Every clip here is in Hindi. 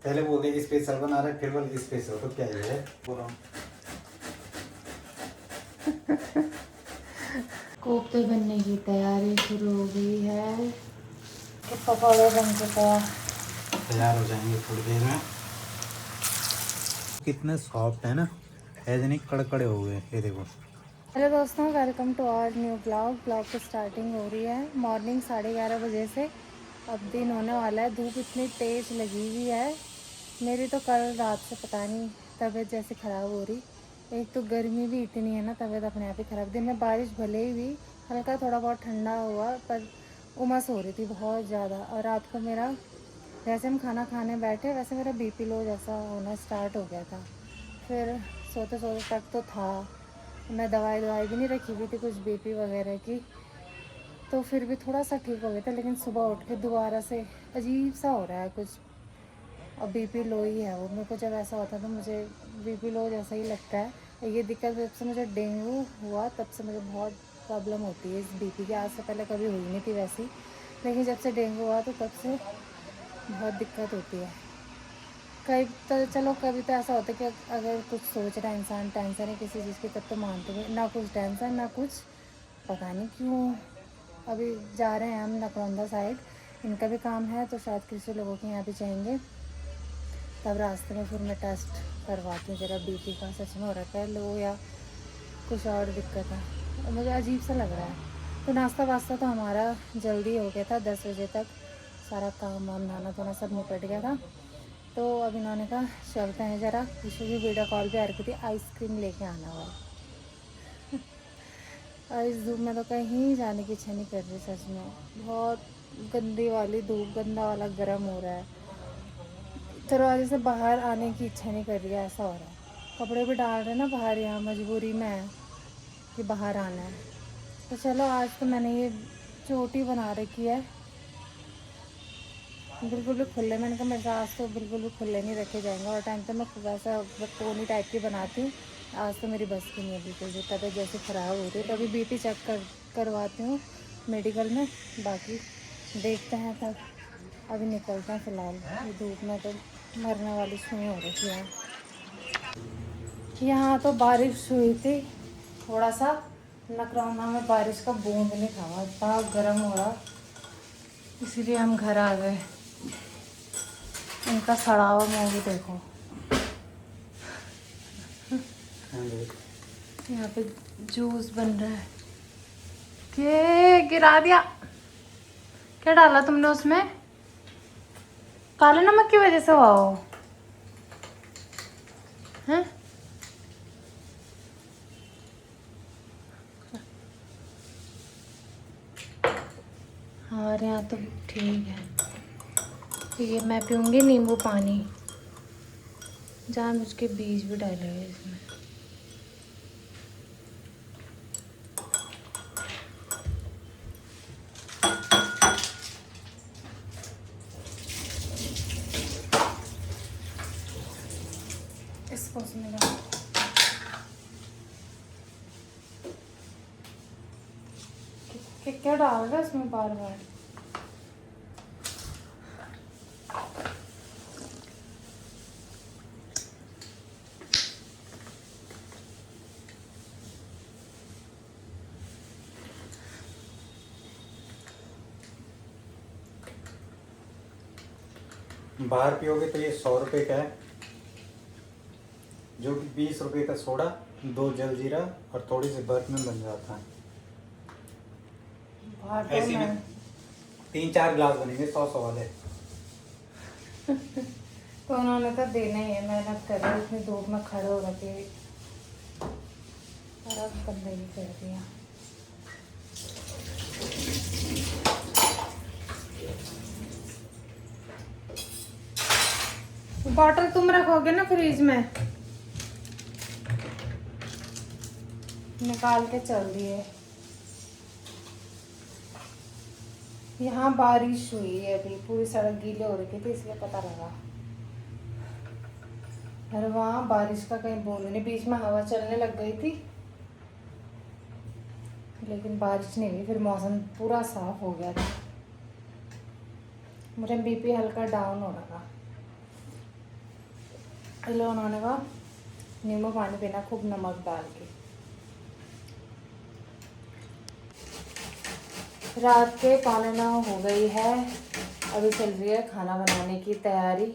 पहले बोलते स्पेशल बना रहे फिर बोल स्पेशल तो क्या है पूरा। कोफ्ते बनने की तैयारी शुरू हो गई है। पकौड़े बन के तैयार हो जाएंगे थोड़ी देर में। कितने सॉफ्ट है ना, ऐसे नहीं कड़कड़े हो गए ये देखो। हेलो दोस्तों, welcome to our new blog की स्टार्टिंग हो रही है मॉर्निंग 11:30 बजे से। अब दिन होने वाला है। धूप इतनी तेज़ लगी हुई है। मेरी तो कल रात से पता नहीं तबीयत जैसे ख़राब हो रही। एक तो गर्मी भी इतनी है ना, तबीयत अपने आप ही ख़राब। दिन में बारिश भले ही हुई, हल्का थोड़ा बहुत ठंडा हुआ, पर उमस हो रही थी बहुत ज़्यादा। और रात को मेरा जैसे हम खाना खाने बैठे वैसे मेरा बीपी लो जैसा होना स्टार्ट हो गया था। फिर सोते सोते तक तो था, मैं दवाई भी नहीं रखी हुई थी कुछ बीपी वगैरह की, तो फिर भी थोड़ा सा ठीक हो गया था। लेकिन सुबह उठ के दोबारा से अजीब सा हो रहा है कुछ। और बीपी लो ही है वो। मेरे को जब ऐसा होता है तो मुझे बीपी लो जैसा ही लगता है। ये दिक्कत जब से मुझे डेंगू हुआ तब से मुझे बहुत प्रॉब्लम होती है इस बीपी की। आज से पहले कभी हुई नहीं थी वैसी, लेकिन जब से डेंगू हुआ तो तब से बहुत दिक्कत होती है। कई तो चलो कभी तो ऐसा होता है कि अगर कुछ सोच रहा है इंसान, टेंशन है किसी चीज़ की, तब तो मानते हैं। ना कुछ टेंशन ना कुछ, पता नहीं क्यों। अभी जा रहे हैं हम नकरौंदा साइड, इनका भी काम है तो शायद किसी लोगों के यहाँ भी जाएंगे। तब रास्ते में फिर मैं टेस्ट करवाती हूँ ज़रा बीपी का, सच में हो रखा है लो या कुछ और दिक्कत है। मुझे अजीब सा लग रहा है। तो नाश्ता वास्ता तो हमारा जल्दी हो गया था, 10 बजे तक सारा काम वाम नहाना धोना सब निपट गया था। तो अब इन्होंने कहा चलते हैं ज़रा, किसी भी वीडियो कॉल पे आ रखी थी आइसक्रीम लेके आना हुआ। और इस धूप में तो कहीं जाने की इच्छा नहीं कर रही सच में। बहुत गंदी वाली धूप, गंदा वाला गर्म हो रहा है। दरवाजे से बाहर आने की इच्छा नहीं कर रही है, ऐसा हो रहा है। कपड़े भी डाल रहे हैं ना बाहर, यहाँ मजबूरी में है कि बाहर आना है। तो चलो आज तो मैंने ये चोटी बना रखी है बिल्कुल भी खुले। मैंने कहा मेरे आज तो बिल्कुल भी खुले नहीं रखे जाएंगे। और टाइम तो मैं वैसा पोनी टाइप की बनाती हूँ। आज तो मेरी बस की नहीं है बिल्कुल भी, तबीयत जैसे ख़राब हो रही है। तो अभी बीपी चेक करवाती हूँ मेडिकल में। बाकी देखते हैं तब, अभी निकलते हैं फ़िलहाल। ये धूप में तो मरने वाली सुई हो रखी है। यहाँ तो बारिश हुई थी थोड़ा सा, नकरौंदा में बारिश का बूंद नहीं था, इतना गर्म हो रहा, इसीलिए हम घर आ गए। इनका सड़ा हुआ मुँह भी देखो। यहाँ पे जूस बन रहा है। के गिरा दिया, क्या डाला तुमने उसमें? काले नमक की वजह से हुआ हो हैं? हमारे यहाँ तो ठीक है। ये मैं पीऊँगी नींबू पानी। जान उसके बीज भी डाले हुए इसमें। इसको उसमें डाल। क्या डाल रहा है इसमें बार बार? बाहर पियोगे तो ये 100 रुपये का है, जो कि 20 रुपये का सोडा, 2 जलजीरा और थोड़ी सी बर्फ में बन जाता है। बाहर तो ऐसे में 3-4 गिलास बनेंगे 100-100 वाले। तो उन्होंने तो देना ही है, मेहनत कर रहे इतनी धूप में खड़े हो रखे, सारा गंदगी कर दिया। बॉटल तुम रखोगे ना फ्रिज में? निकाल के चल दिए। यहाँ बारिश हुई है अभी, पूरी सड़क गीले हो रखी थी इसलिए पता लगा। अरे वहाँ बारिश का कहीं बूंद नहीं, बीच में हवा चलने लग गई थी लेकिन बारिश नहीं हुई। फिर मौसम पूरा साफ हो गया था। मुझे बीपी हल्का डाउन हो रहा था। इसलिए उन्होंने कहा नींबू पानी पीना खूब नमक डाल के। रात के 8:45 हो गई है, अभी चल रही है खाना बनाने की तैयारी।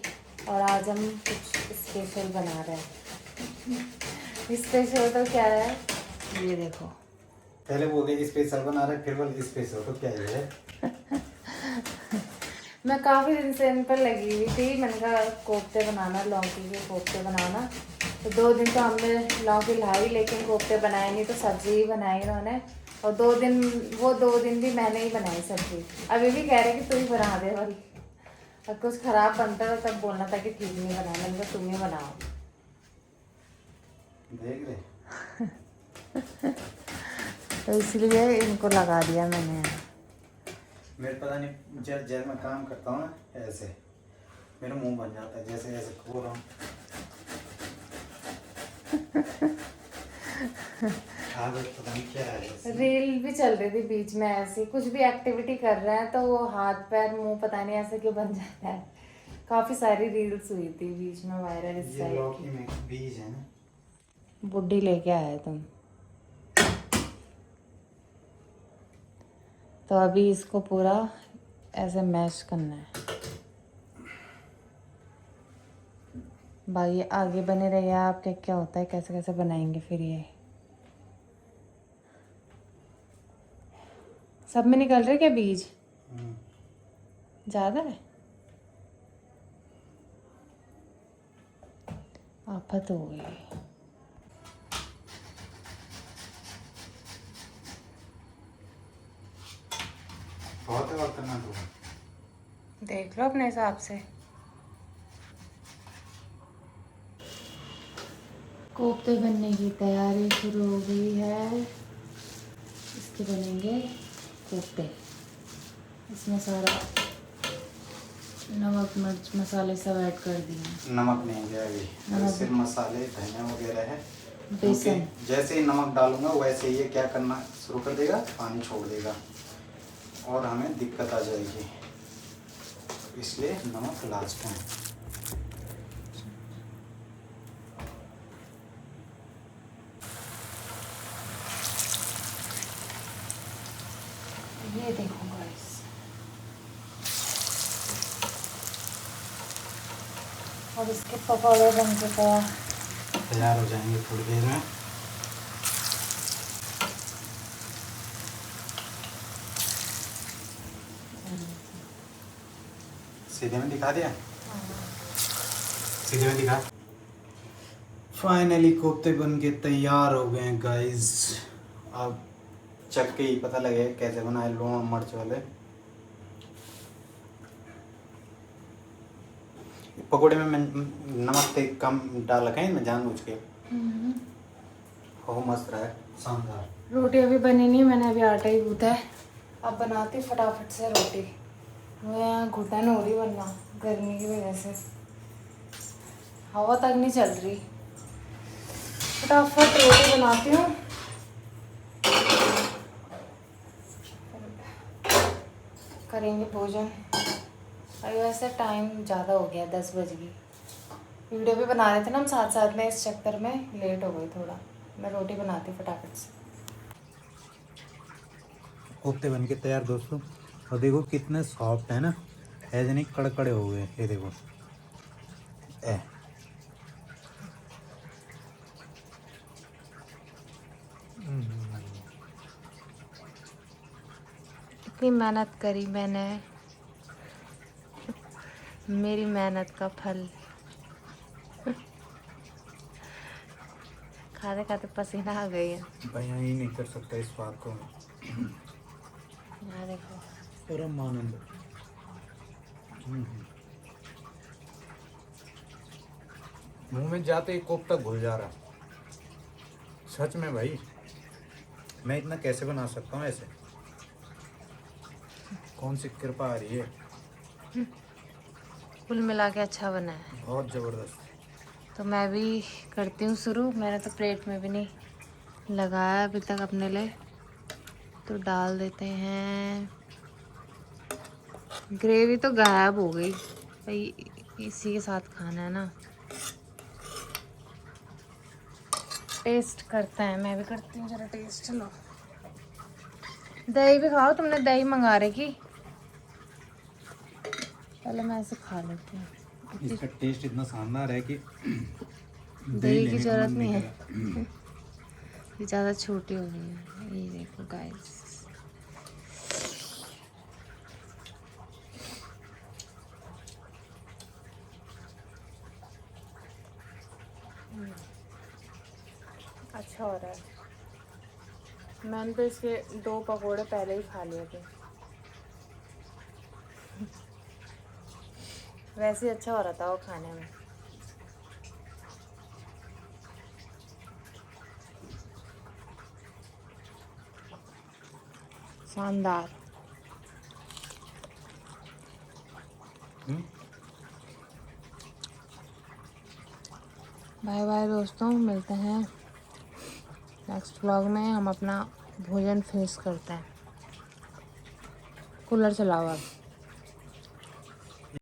और आज हम कुछ स्पेशल बना रहे हैं। स्पेशल तो क्या है ये देखो। पहले बोलते स्पेशल बना रहे, फिर बोले स्पेशल तो क्या है। मैं काफ़ी दिन से इन पर लगी हुई थी, मैंने कहा कोफ्ते बनाना, लौकी के कोफ्ते बनाना। तो 2 दिन तो हमने लौकी लाई, लेकिन कोफ्ते बनाए नहीं, तो सब्ज़ी ही बनाई उन्होंने। और 2 दिन, वो 2 दिन भी मैंने ही बनाई सब्ज़ी। अभी भी कह रहे कि तू ही बना दे वाली। और कुछ ख़राब बनता था तब बोलना था कि ठीक नहीं बना, मैंने कहा तुम ही बनाओ। देख रहे तो इसलिए इनको लगा दिया मैंने। मेरे पता नहीं, जब मैं काम करता हूँ ना ऐसे मेरा मुंह बन जाता है, जैसे ऐसे खोल रहा हूँ। पता नहीं क्या है। रील भी चल रही थी बीच में, ऐसी कुछ भी एक्टिविटी कर रहे हैं तो वो हाथ पैर मुंह पता नहीं ऐसे क्यों बन जाता है। काफी सारी रील्स हुई थी बीच में वायरल इस ये टाइप लौकी की। में बीज है ना। बुड्ढी लेके आए तुम। तो अभी इसको पूरा ऐसे मैश करना है। बाकी आगे बने रहिए आप, क्या क्या होता है, कैसे कैसे बनाएंगे फिर ये। सब में निकल रहे क्या बीज? ज़्यादा है, आफत हो गई। बहुत है वक्त करना तो। देख लो अपने हिसाब से। कोफ्ते बनने की तैयारी शुरू हो गई है। इसके बनेंगे कोफ्ते। इसमें सारा नमक मिर्च मसाले सब ऐड कर दिए। नमक नहीं गया अभी, नमक सिर्फ मसाले धनिया वगैरह है। बेसन। क्योंकि जैसे ही नमक डालूंगा वैसे ये क्या करना शुरू कर देगा, पानी छोड़ देगा और हमें दिक्कत आ जाएगी, इसलिए नमक लास्ट में। ये देखो गाइस, और इसके पकौड़े बन के तैयार हो जाएंगे थोड़ी देर में। सीधे में दिखा दिया, सीधे में दिखा। फाइनली कोफ्ते बन के तैयार हो गए हैं गाइस। अब चख के ही पता लगे कैसे बनाए, लूण मिर्च वाले। पकोड़े में मैं नमक तेज कम डाल रखे हैं मैं जानबूझ के। बहुत मस्त रहा है, शानदार। रोटी अभी बनी नहीं, मैंने अभी आटा ही गूंथा है। अब बनाती फटाफट से रोटी। वो यहाँ घुटन हो रही वरना गर्मी की वजह से, हवा तक नहीं चल रही। फटाफट रोटी बनाती हूँ, करेंगे भोजन। अभी वैसे टाइम ज़्यादा हो गया, 10 बज गई। वीडियो भी बना रहे थे ना हम साथ साथ में, इस चक्कर में लेट हो गई थोड़ा। मैं रोटी बनाती फटाफट से। कोफ्ते बन के तैयार दोस्तों, और देखो कितने सॉफ्ट है ना, ऐसे नहीं कड़कड़े हो गए। ये देखो ए इतनी मेहनत करी मैंने, मेरी मेहनत का फल। खाते खाते पसीना आ गई है। बयां ही नहीं कर सकता इस बात को। यहाँ देखो, परम आनंद। मुंह में जाते ही कोफ्ता घुल जा रहा। सच में भाई, मैं इतना कैसे बना सकता हूँ ऐसे? कौन सी कृपा आ रही है? कुल मिला के अच्छा बना है। बहुत जबरदस्त। तो मैं भी करती हूँ शुरू। मैंने तो प्लेट में भी नहीं लगाया अभी तक अपने लिए। तो डाल देते हैं। ग्रेवी तो गायब हो गई भाई, इसी के साथ खाना है ना। टेस्ट करते हैं, मैं भी करती हूँ जरा टेस्ट। लो दही भी खाओ, तुमने दही मंगा रही। पहले मैं ऐसे खा लेती हूँ। इसका टेस्ट इतना शानदार है कि दही की लेने का मन जरूरत नहीं है। करा। ये ज़्यादा छोटी हो गई है, ये देखो गाइस। अच्छा हो रहा है। मैंने तो इसके 2 पकोड़े पहले ही खा लिए थे। वैसे ही अच्छा हो रहा था वो खाने में। शानदार। बाय बाय दोस्तों, मिलते हैं नेक्स्ट व्लॉग में। हम अपना भोजन फिनिश करते हैं। कूलर चलाओ अब।